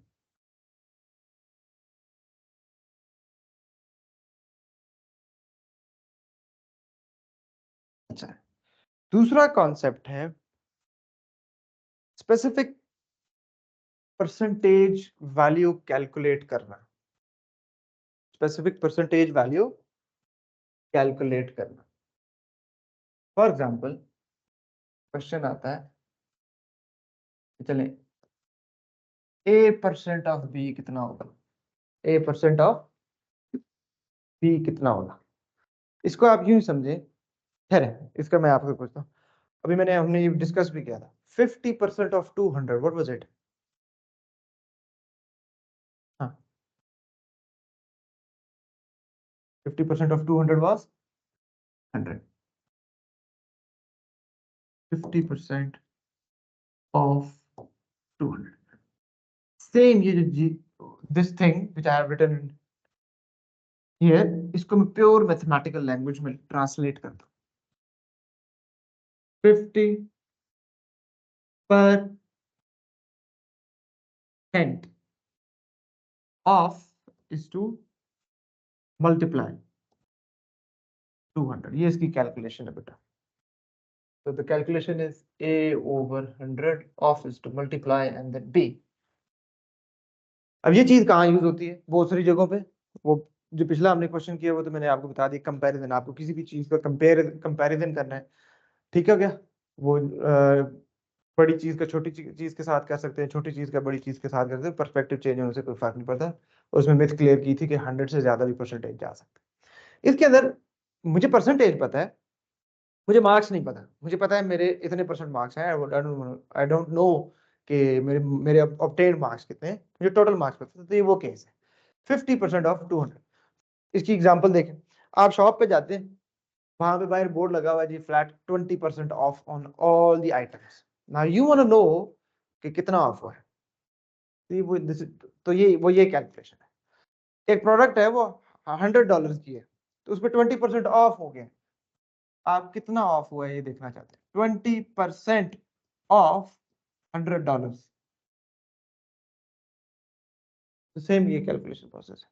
अच्छा, दूसरा कॉन्सेप्ट है स्पेसिफिक परसेंटेज वैल्यू कैलकुलेट करना। स्पेसिफिक परसेंटेज वैल्यू कैलकुलेट करना। फॉर एग्जांपल क्वेश्चन आता है, चलें, A% ऑफ बी कितना होगा? A% ऑफ बी कितना होगा? इसको आप यूं समझे, खैर इसका मैं आपसे पूछता हूँ, अभी हमने ये डिस्कस भी किया था। 50% ऑफ 200 व्हाट वाज इट? हाँ, 50% ऑफ 200 वाज 100। 50% ऑफ 200, सेम ये जो this thing which I have written here, इसको मैं प्योर मैथमेटिकल लैंग्वेज में ट्रांसलेट करता हूँ। 50% ऑफ इज टू मल्टीप्लाई 200, ये इसकी कैलकुलेशन है बेटा। So the calculation is A over 100 of is to multiply and then B। अब ये चीज कहाँ यूज होती है? बहुत सारी जगहों पे। वो जो पिछला हमने क्वेश्चन किया वो तो मैंने आपको बता दिया, कंपैरिजन, आपको किसी भी चीज का कंपैरिजन करना है, ठीक है क्या? वो बड़ी चीज का छोटी चीज के साथ कर सकते हैं, छोटी चीज का बड़ी चीज के साथ कर सकते हैं, पर्सपेक्टिव चेंज होने से कोई फर्क नहीं पड़ता। उसमें मिथ क्लियर की थी कि 100 से ज्यादा भी परसेंटेज जा सकते हैं। इसके अंदर मुझे परसेंटेज पता है, मुझे मार्क्स नहीं पता। मुझे पता है मेरे इतने परसेंट मार्क्स हैं, आई डोंट नो कि मेरे मेरे ऑब्टेन्ड मार्क्स कितने हैं, मुझे टोटल मार्क्स पता है। तो ये वो केस है 50% ऑफ 200। इसकी एग्जांपल देखें, आप शॉप पे जाते हैं, वहां पे बाहर बोर्ड लगा हुआ है जी flat 20% off on all the items. Now you want to know कि कितना ऑफ हुआ है। तो ये कैलकुलेशन है। एक प्रोडक्ट है वो $100 की है, तो उस पर 20% ऑफ हो गया, आप कितना ऑफ हुआ है ये देखना चाहते हैं। 20% ऑफ $100, तो सेम ये कैलकुलेशन प्रोसेस है।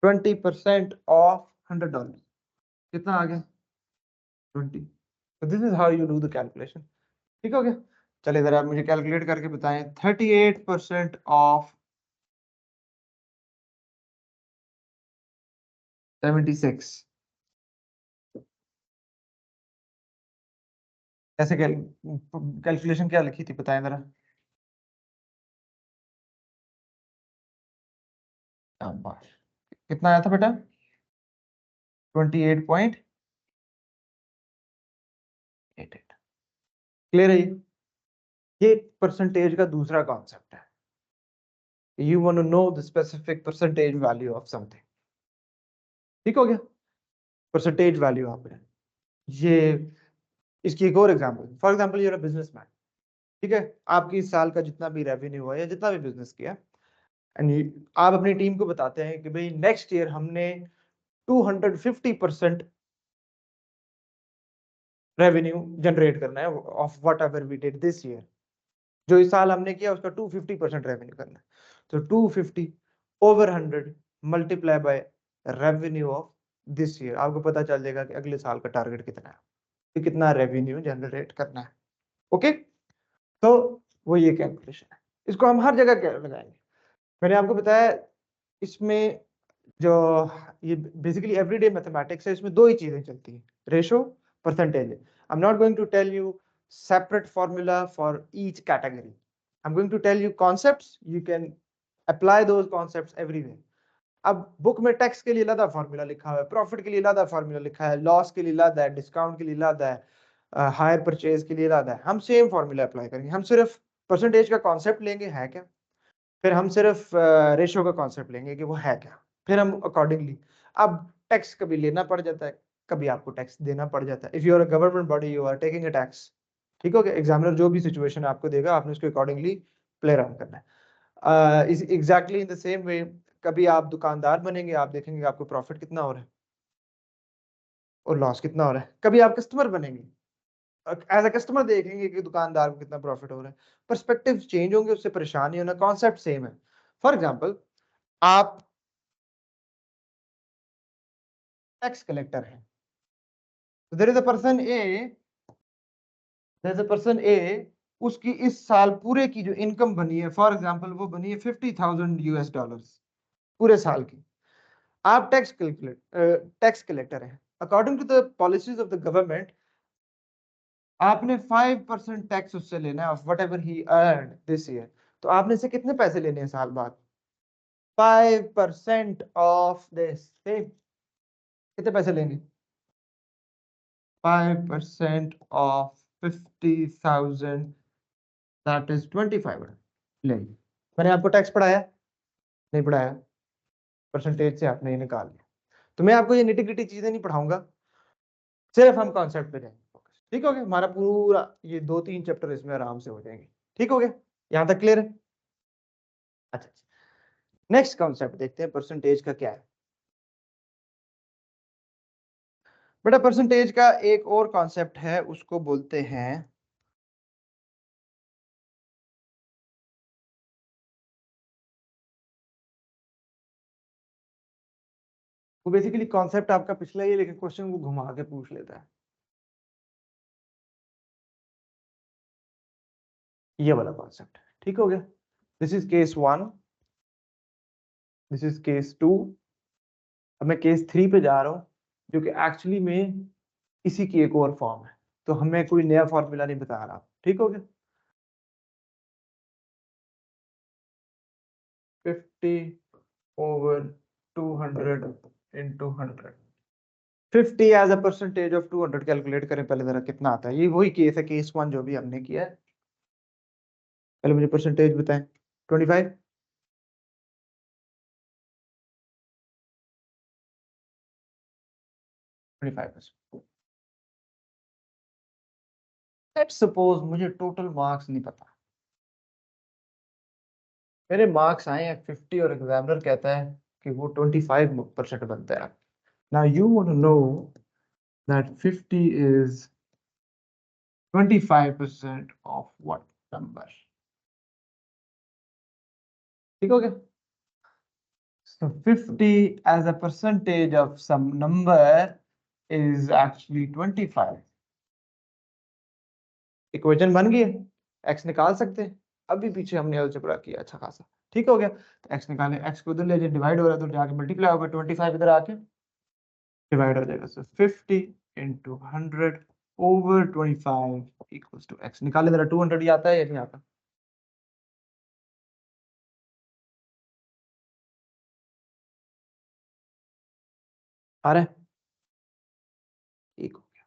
20% ऑफ $100 कितना आ गया 20। तो this is how you do the calculation. ठीक हो गया। चलिए जरा आप मुझे कैलकुलेट करके बताएं। 38% ऑफ 76 ऐसे कैलकुलेशन क्या लिखी थी बताएं जरा। शाबाश। कितना आया था बेटा 28.88। क्लियर है ये परसेंटेज का दूसरा कॉन्सेप्ट है। You want to know the specific percentage value of something. ठीक हो गया। परसेंटेज वैल्यू आपने ये, इसकी एक और example, for example you're a businessman. ठीक है, आपकी इस साल का जितना भी रेवेन्यू हुआ या जितना भी बिजनेस किया, एंड आप अपनी टीम को बताते हैं कि भाई नेक्स्ट ईयर हमने 250% रेवेन्यू जनरेट करना है of whatever we did this year. जो इस साल हमने किया उसका 250% रेवेन्यू करना है। तो 250 over 100 multiply by revenue of this year, आपको पता चल जाएगा कि अगले साल का टारगेट कितना है, कि कितना रेवेन्यू जनरेट करना है। ओके, तो वो ये कैलकुलेशन है। इसको हम हर जगह लगाएंगे। मैंने आपको बताया इसमें जो ये बेसिकली एवरीडे मैथमेटिक्स है, इसमें दो ही चीजें चलती हैं, ratio, percentage. I am not going to tell you separate formula for each category. I'm going to tell you concepts. You can apply those concepts everywhere. अब बुक में टैक्स के लिए अलग फॉर्मूला लिखा हुआ है, प्रॉफिट के लिए अलग फॉर्मूला लिखा है, लॉस के लिए अलग है, डिस्काउंट के लिए अलग है, हायर परचेज के लिए अलग है। हम सेम फॉर्मूला अप्लाई करेंगे। हम सिर्फ परसेंटेज का कॉन्सेप्ट लेंगे है क्या, फिर हम सिर्फ रेशो का कॉन्सेप्ट लेंगे कि वो है क्या, फिर हम अकॉर्डिंगली। अब टैक्स कभी लेना पड़ जाता है, कभी आपको टैक्स देना पड़ जाता है। If you are a government body you are taking a tax. ठीक हो गया। एग्जामिनर जो भी सिचुएशन आपको देगा आपने उसके अकॉर्डिंगली प्ले अराउंड करना है। इस exactly in the same way कभी आप दुकानदार बनेंगे, आप देखेंगे आपको प्रॉफिट कितना हो रहा है और लॉस कितना हो रहा है। कभी आप कस्टमर बनेंगे, एज अ कस्टमर देखेंगे कि दुकानदार को कितना प्रॉफिट हो रहा है। पर्सपेक्टिव चेंज होंगे, उससे परेशानी होना, कॉन्सेप्ट सेम है। फॉर एग्जाम्पल आप टैक्स कलेक्टर हैं, there is a person A, there is a person A, उसकी इस साल पूरे की जो इनकम बनी है, फॉर एग्जांपल वो बनी है $50,000 पूरे साल की। आप टैक्स कलेक्टर हैं। According to the policies of the government आपने 5% टैक्स उससे लेना है of whatever he earn this year. तो आपने से कितने पैसे लेने हैं साल बाद 5% ऑफ दिस, कितने पैसे लेंगे 5% ऑफ 50,000 दैट इज 25 लेंगे। मैंने आपको टैक्स पढ़ाया नहीं पढ़ाया, परसेंटेज से आपने ये निकाल लिया। तो मैं आपको ये निटी-ग्रिटी चीजें नहीं पढ़ाऊंगा, सिर्फ हम कॉन्सेप्ट पे जाएंगे फोकस। ठीक हो गया। हमारा पूरा ये 2-3 चैप्टर इसमें आराम से हो जाएंगे। ठीक हो गया, यहां तक क्लियर है। अच्छा, नेक्स्ट कॉन्सेप्ट देखते हैं परसेंटेज का क्या है। बेटा परसेंटेज का एक और कॉन्सेप्ट है, उसको बोलते हैं वो बेसिकली कॉन्सेप्ट आपका पिछला ही है, लेकिन क्वेश्चन को घुमा के पूछ लेता है। ये वाला कॉन्सेप्ट। ठीक हो गया। This is case 1, this is case 2। अब मैं केस 3 पे जा रहा हूं, जो कि एक्चुअली में इसी की एक और फॉर्म है। तो हमें कोई नया फॉर्मूला नहीं बता रहा। ठीक हो गया। 50 over 200 into 100, 50 as a percentage of 200 calculate करें पहले जरा कितना आता है। ये वही केस है, केस 1 जो भी हमने किया है। पहले मुझे परसेंटेज बताएं। 25 25%। लेट्स सपोज मुझे टोटल मार्क्स नहीं पता, मेरे मार्क्स आए हैं 50 और एग्जामिनर कहता है कि वो 25% बनता है। Now you want to know that 50 is 25% of what number. ठीक हो गया? So 50 as a percentage of some number is actually 25. Equation बन गई है, x निकाल सकते हैं। अभी पीछे हमने अलजेब्रा किया अच्छा खासा। ठीक हो गया? तो x निकालें, x को उधर ले जाए, डिवाइड हो रहा है तो जाके मल्टीप्लाई होगा, 25 इधर आके डिवाइड हो जाएगा। सो 50 into 100 over 25 equals to x। निकाले जरा, 200 ही आता है या नहीं आता? आ रहा है? ठीक हो गया।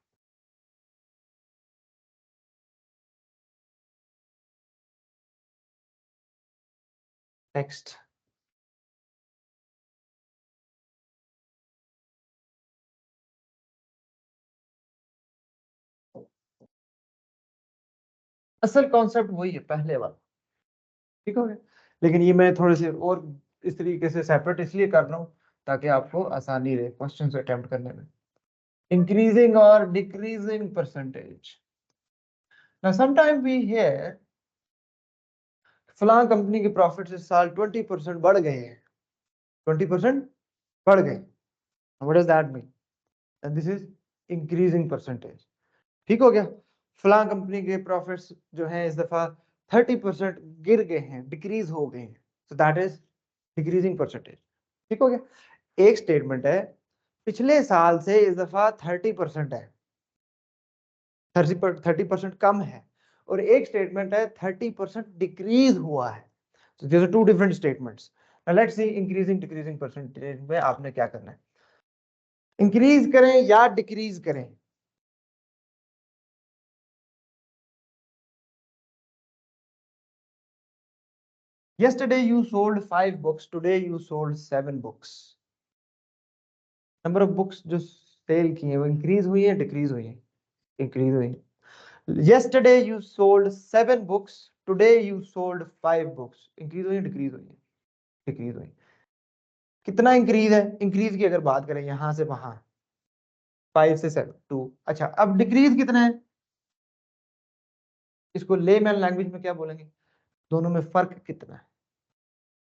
नेक्स्ट, असल कॉन्सेप्ट वही है पहले वाला। ठीक हो गया? लेकिन ये मैं थोड़े से और इस तरीके से सेपरेट इसलिए कर रहा हूँ ताकि आपको आसानी रहे क्वेश्चन को अटेम्प्ट करने में। इंक्रीजिंग और decreasing percentage. Now sometime we hear फलां कंपनी के प्रॉफिट इस साल 20% बढ़ गए हैं, 20% बढ़ गए। What does that mean? And this is increasing percentage. ठीक हो गया? फलां कंपनी के प्रॉफिट्स जो हैं इस दफा 30% गिर गए हैं, डिक्रीज हो गए हैं, so that is decreasing percentage. ठीक हो गया? एक स्टेटमेंट है पिछले साल से इस दफा 30% है, 30% कम है, और एक स्टेटमेंट है 30% डिक्रीज हुआ है। So these are two different statements. Now let's see increasing decreasing percentage में आपने क्या करना है, इंक्रीज करें या डिक्रीज करें। Yesterday you sold 5 books, today you sold 7 books. Number of books जो सेल की है वो इंक्रीज हुई है, डिक्रीज हुई है? इंक्रीज हुई है। Yesterday you sold 7 books, today you sold 5 books. Increase हुई है, डिक्रीज हुई है? डिक्रीज हुई। कितना इंक्रीज है? इंक्रीज की अगर बात करें यहां से वहां 5 से 7 2। अच्छा, अब डिक्रीज कितना है? इसको लेमैन लैंग्वेज में क्या बोलेंगे? दोनों में फर्क कितना है?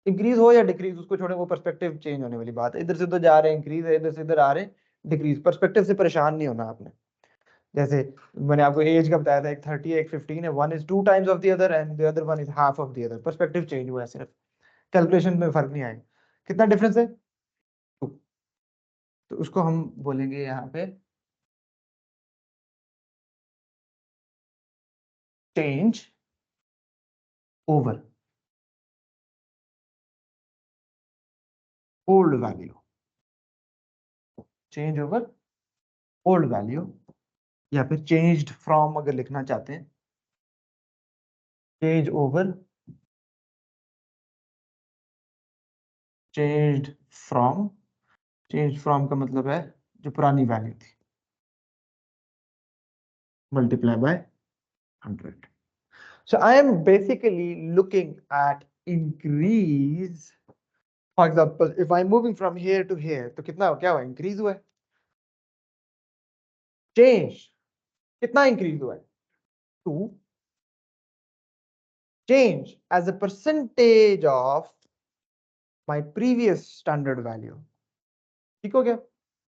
इंक्रीज हो या डिक्रीज, उसको छोड़े, वो पर्सपेक्टिव चेंज होने वाली बात है। इधर से उधर जा रहे हैं इंक्रीज है, इधर से इधर आ रहे हैं डिक्रीज। पर्सपेक्टिव से परेशान नहीं होना आपने। जैसे मैंने आपको एज का बताया था, एक 30 है, एक 15 है, one is 2 times of the other and the other one is half of the other. Perspective change हुआ है सिर्फ, कैलकुलेशन में फर्क नहीं आएगा। कितना डिफरेंस है? 2। तो उसको हम बोलेंगे यहाँ पे change over old value. Change over old value, या फिर चेंज्ड फ्रॉम अगर लिखना चाहते हैं, change over changed from. Change from का मतलब है जो पुरानी वैल्यू थी multiply by 100। So I am basically looking at increase. For example, if I'm moving from here to here, तो कितना क्या हुआ? इंक्रीज हुआ है। चेंज कितना इंक्रीज हुआ है? 2। Change as a percentage of my previous standard value. ठीक हो गया?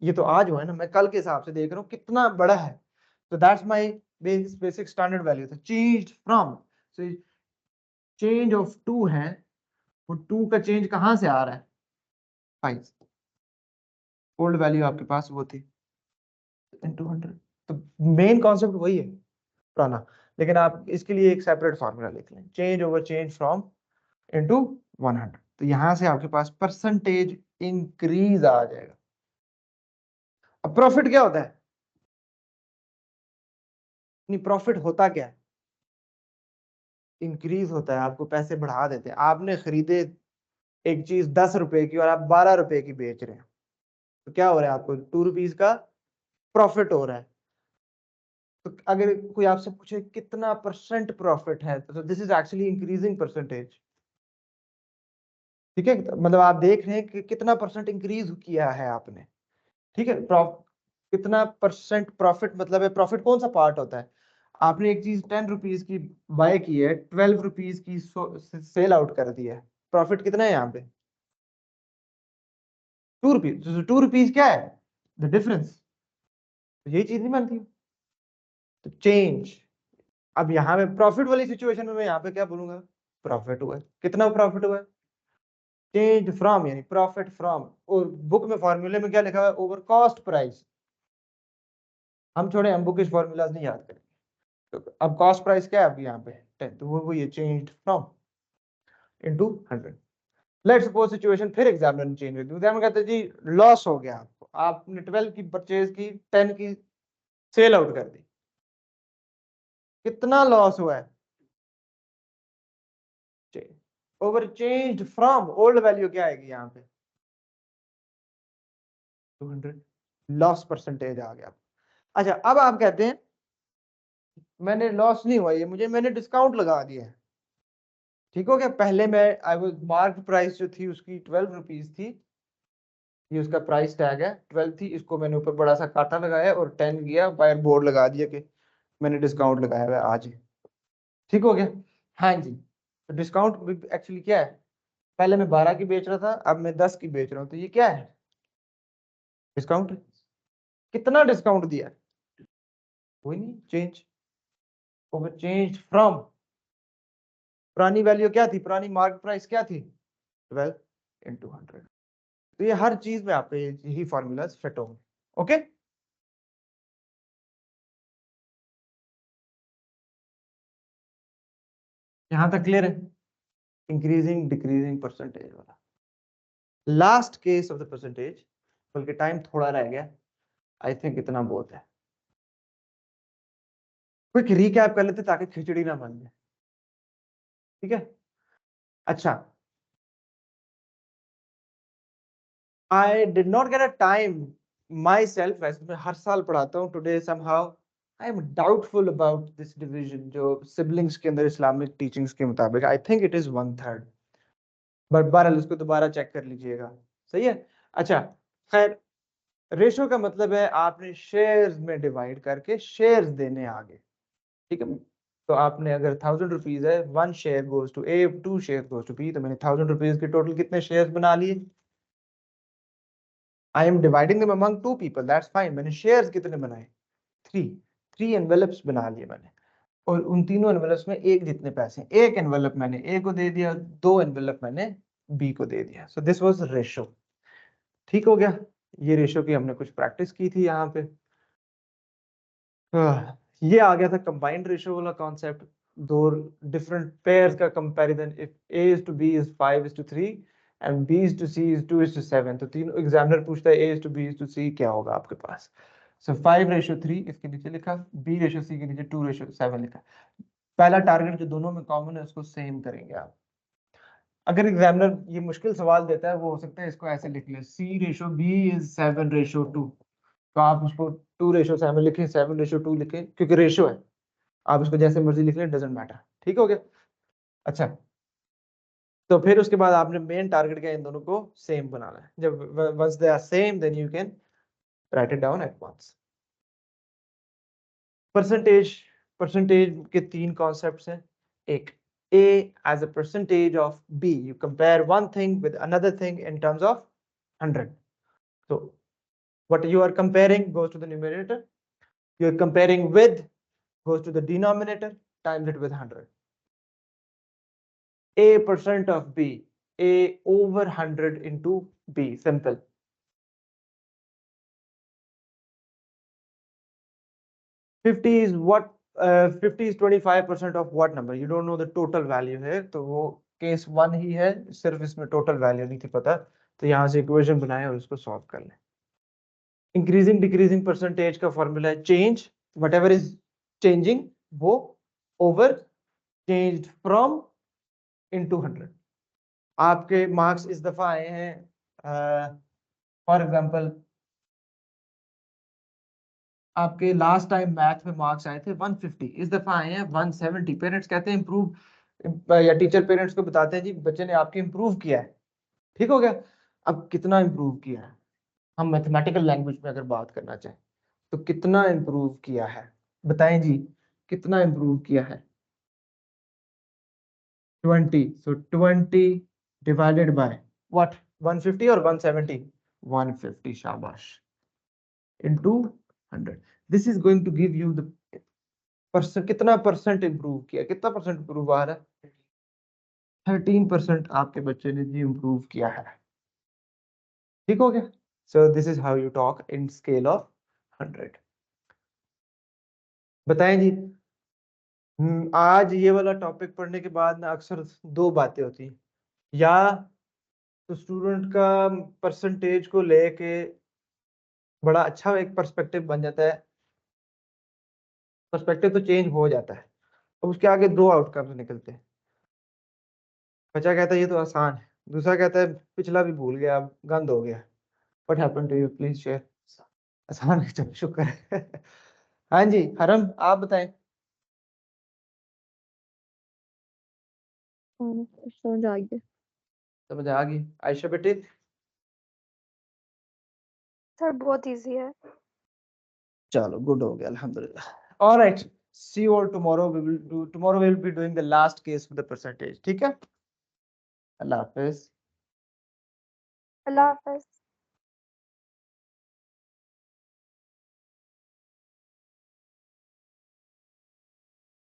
ये तो आज हुआ है ना, मैं कल के हिसाब से देख रहा हूँ कितना बड़ा है, तो that's my basic standard value था। Change from, so change of 2 है, वो 2 का चेंज कहां से आ रहा है? 5। ओल्ड वैल्यू आपके पास वो थी इनटू 100। तो मेन कॉन्सेप्ट वही है पुराना, लेकिन आप इसके लिए एक सेपरेट फार्मूला लिख लें, change over change from into 100। तो यहां से आपके पास परसेंटेज इंक्रीज आ जाएगा। अब प्रॉफिट क्या होता है? नहीं, प्रॉफिट होता क्या है? इंक्रीज होता है, आपको पैसे बढ़ा देते हैं। आपने खरीदे एक चीज 10 रुपए की और आप 12 रुपए की बेच रहे हैं, तो क्या हो रहा है? आपको 2 रुपीज का प्रॉफिट हो रहा है। तो अगर कोई आपसे पूछे कितना परसेंट प्रॉफिट है, तो this is actually increasing percentage. ठीक है, मतलब आप देख रहे हैं कि कितना परसेंट इंक्रीज किया है आपने। ठीक है, कितना परसेंट प्रॉफिट, मतलब है प्रॉफिट कौन सा पार्ट होता है। आपने एक चीज 10 रुपीज की बाय की है, 12 रुपीज की सेल आउट कर दी है, प्रॉफिट कितना है यहाँ पे? 2 रुपीज। 2 रुपीज क्या है? The difference. यही चीज नहीं बनती। तो चेंज, अब यहाँ पे प्रॉफिट वाली सिचुएशन में मैं यहाँ पे क्या बोलूंगा? प्रॉफिट हुआ है। कितना प्रॉफिट हुआ है? चेंज फ्रॉम, यानी प्रॉफिट फ्रॉम। और बुक में फॉर्मूले में क्या लिखा हुआ है? Over cost price. हम छोड़े, हम बुकिश फॉर्मूलाज नहीं याद करेंगे। तो अब कॉस्ट प्राइस क्या है आपकी यहाँ पे? 10, तो वो ये change from into 100। Let's suppose situation फिर एग्जामिनर ने चेंज कर दी, एग्जामिनर कहते हैं जी लॉस हो गया आपको, आपने 12 की परचेज की, 10 की सेल आउट कर दी, कितना लॉस हुआ है? Over change from, old value क्या आएगी यहाँ पे? 200। लॉस परसेंटेज आ गया। अच्छा, अब आप कहते हैं मैंने लॉस नहीं हुआ, ये मुझे, मैंने डिस्काउंट लगा दिया है। ठीक हो गया। पहले मैं आई वाज मार्क प्राइस जो थी उसकी 12 रुपीज थी, ये उसका प्राइस टैग है 12 थी, इसको मैंने ऊपर बड़ा सा कांटा लगाया और 10 गया, बायर बोर्ड लगा दिया कि मैंने डिस्काउंट लगाया हुआ है आज। ठीक हो गया। हाँ जी, तो डिस्काउंट एक्चुअली क्या है? पहले मैं 12 की बेच रहा था, अब मैं 10 की बेच रहा हूँ, तो ये क्या है? डिस्काउंट। कितना डिस्काउंट दिया? कोई नहीं, चेंज ओवर चेंज फ्रॉम। पुरानी वैल्यू क्या थी? पुरानी मार्क प्राइस क्या थी? 12 इंटू 100। तो ये हर चीज में आपके यही फॉर्मूलाज फिट होंगे। ओके, यहां तक क्लियर है? इंक्रीजिंग डिक्रीजिंग परसेंटेज वाला last case of the percentage, बल्कि टाइम थोड़ा रह गया, आई थिंक इतना बहुत है। क्विक रीकैप कर लेते ताकि खिचड़ी ना बन जाए। ठीक है, अच्छा, I did not get a time my self, वैसे मैं हर साल पढ़ाता हूँ, today somehow I am doubtful about this division जो सिबलिंग्स के अंदर इस्लामिक टीचिंग्स के मुताबिक, I think it is 1/3, but बहरहाल उसको दोबारा चेक कर लीजिएगा। सही है। अच्छा, खैर, रेशो का मतलब है आपने शेयर्स में डिवाइड करके शेयर्स देने आगे। ठीक है, तो आपने अगर 1000 रुपीज है, 1 share goes to A, 2 share goes to B, तो मैंने 1000 रुपीज के टोटल कितने शेयर्स बना लिए? I am dividing them among 2 people, that's fine. मैंने शेयर्स कितने बनाए? 3। 3 एनवेलप्स बना लिए मैंने, और उन तीनों एनवेलप्स में एक जितने पैसे, एक एनवेलप मैंने ए को दे दिया, 2 एनवेलप मैंने बी को दे दिया। So this was ratio. ठीक हो गया। ये रेशो की हमने कुछ प्रैक्टिस की थी यहाँ पे। ये आ गया था कंबाइंड रेशो वाला कॉन्सेप्ट, दो डिफरेंट पेयर्स का comparison. If a is to b is 5 is to 3 and b is to c is 2 is to 7, तो तीनों एग्जामिनर पूछता है a is to b is to c क्या होगा आपके पास? सो 5:3 इसके नीचे लिखा, b:c के नीचे 2:7 लिखा। पहला टारगेट जो दोनों में कॉमन है उसको सेम करेंगे आप। अगर एग्जामिनर ये मुश्किल सवाल देता है, वो हो सकता है इसको ऐसे लिख ले, c/b is 7:2, तो आप उसको 2:7 लिखें, 7:2 लिखें, क्योंकि रेशो है। आप इसको जैसे मर्जी लिख लें, डजंट मैटर। ठीक हो गया। अच्छा, तो फिर उसके बाद आपने मेन टारगेट क्या, इन दोनों को सेम बनाना है। जब once they are same then you can write it down at once. Percentage, percentage के 3 कॉन्सेप्ट्स हैं। एक, a as a percentage of b, you compare one thing with another thing in terms of 100, so what you are comparing goes to the numerator, you are comparing with goes to the denominator, times it with 100. A% of b, a over 100 into b, simple. 50 is what? 50 is 25% of what number? You don't know the total value है, तो वो केस 1 ही है, सिर्फ इसमें टोटल वैल्यू नहीं थी पता, तो यहाँ से इक्वेशन बनाए और उसको सॉल्व कर लें। इंक्रीजिंग डिक्रीजिंग परसेंटेज का फॉर्मूला है change, what ever is changing वो ओवर चेंज्ड फ्रॉम इनटू 100। आपके मार्क्स इस दफा आए हैं, फॉर एग्जांपल आपके लास्ट टाइम मैथ में मार्क्स आए थे 150, इस दफा आए हैं 170। पेरेंट्स कहते हैं इम्प्रूव, या टीचर पेरेंट्स को बताते हैं जी बच्चे ने आपके इम्प्रूव किया है। ठीक हो गया। अब कितना इम्प्रूव किया है, हम मैथमेटिकल लैंग्वेज में अगर बात करना चाहें तो कितना इम्प्रूव किया है, बताएं जी कितना इम्प्रूव किया है। 20, so 20 divided by what, 150 और 170, 150 शाबाश, into 100, this is going to give you the percent, कितना परसेंट इम्प्रूव किया, कितना परसेंट इम्प्रूव आ रहा है, 13% आपके बच्चे ने जी इम्प्रूव किया है। ठीक हो गया। So this is how you talk in scale of 100। बताएं जी। आज ये वाला टॉपिक पढ़ने के बाद ना अक्सर दो बातें होती हैं, या तो स्टूडेंट का परसेंटेज को लेके बड़ा अच्छा एक पर्सपेक्टिव बन जाता है, पर्सपेक्टिव तो चेंज हो जाता है, अब उसके आगे दो आउटकम्स निकलते हैं। बच्चा कहता है ये तो आसान है, दूसरा कहता है पिछला भी भूल गया, अब गंद हो गया। What happened to you, please share. आसान है, चलो शुक्र है। हाँ जी हरम, आप बताएं। समझ आ गया समझ आ गई। आयशा बेटे। सर, बहुत इजी है। चलो गुड हो गया, अल्हम्दुलिल्लाह। Alright, see you all tomorrow, tomorrow we will be doing the last case with the percentage. ठीक है, अल्लाह हाफिज। अल्लाह हाफ़िज़।